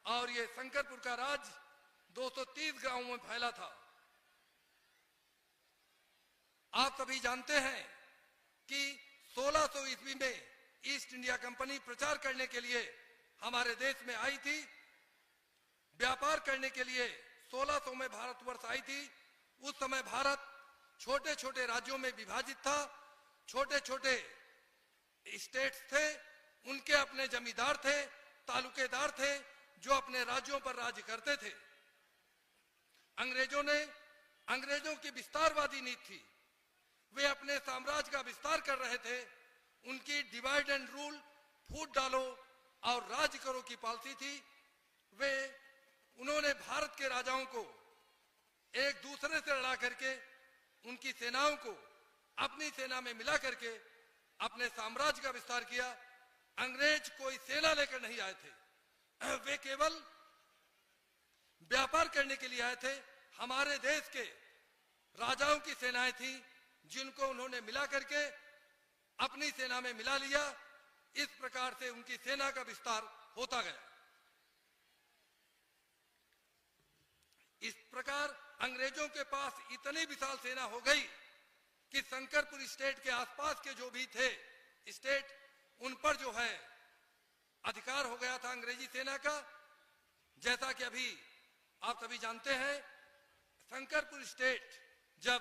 और ये शंकरपुर का राज 230 गांवों में फैला था। आप सभी जानते हैं कि 1600 ईस्वी में ईस्ट इंडिया कंपनी प्रचार करने के लिए हमारे देश में आई थी, व्यापार करने के लिए 1600 में भारतवर्ष आई थी। उस समय भारत छोटे छोटे राज्यों में विभाजित था, छोटे छोटे स्टेट्स थे, उनके अपने जमींदार थे, तालुकेदार थे जो अपने राज्यों पर राज्य करते थे। अंग्रेजों की विस्तारवादी नीति थी, वे अपने साम्राज्य का विस्तार कर रहे थे। उनकी डिवाइड एंड रूल, फूट डालो और राज करो की पॉलिसी थी। उन्होंने भारत के राजाओं को एक दूसरे से लड़ा करके, उनकी सेनाओं को अपनी सेना में मिला करके अपने साम्राज्य का विस्तार किया। अंग्रेज कोई सेना लेकर नहीं आए थे, वे केवल व्यापार करने के लिए आए थे। हमारे देश के राजाओं की सेनाएं थी जिनको उन्होंने मिला करके अपनी सेना में मिला लिया। इस प्रकार से उनकी सेना का विस्तार होता गया। इस प्रकार अंग्रेजों के पास इतनी विशाल सेना हो गई कि शंकरपुर स्टेट के आसपास के जो भी थे स्टेट, उन पर जो है अधिकार हो गया था अंग्रेजी सेना का। जैसा कि अभी आप सभी जानते हैं, शंकरपुर स्टेट जब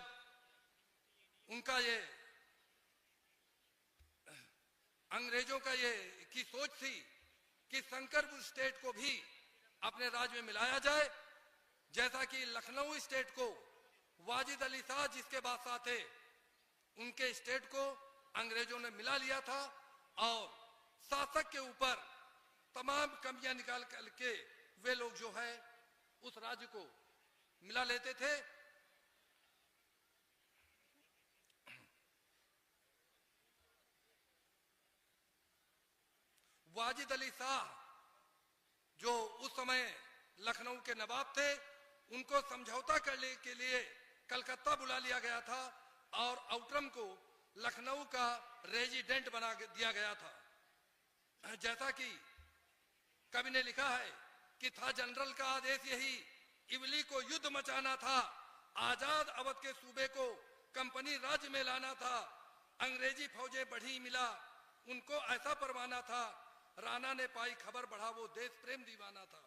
उनका ये अंग्रेजों का ये की सोच थी कि शंकरपुर स्टेट को भी अपने राज्य में मिलाया जाए, जैसा कि लखनऊ स्टेट को वाजिद अली शाह जिसके बादशाह थे उनके स्टेट को अंग्रेजों ने मिला लिया था और शासक के ऊपर तमाम कमियां निकाल करके वे लोग जो है उस राज्य को मिला लेते थे। वाजिद अली शाह जो उस समय लखनऊ के नवाब थे, उनको समझौता करने के लिए कलकत्ता बुला लिया गया था और आउटरम को लखनऊ का रेजिडेंट बना दिया गया था। जैसा कि कवि ने लिखा है कि था जनरल का आदेश यही, इवली को युद्ध मचाना था, आजाद अवध के सूबे को कंपनी राज्य में लाना था। अंग्रेजी फौजें बढ़ी मिला, उनको ऐसा परवाना था, राणा ने पाई खबर बढ़ा वो देश प्रेम दीवाना था।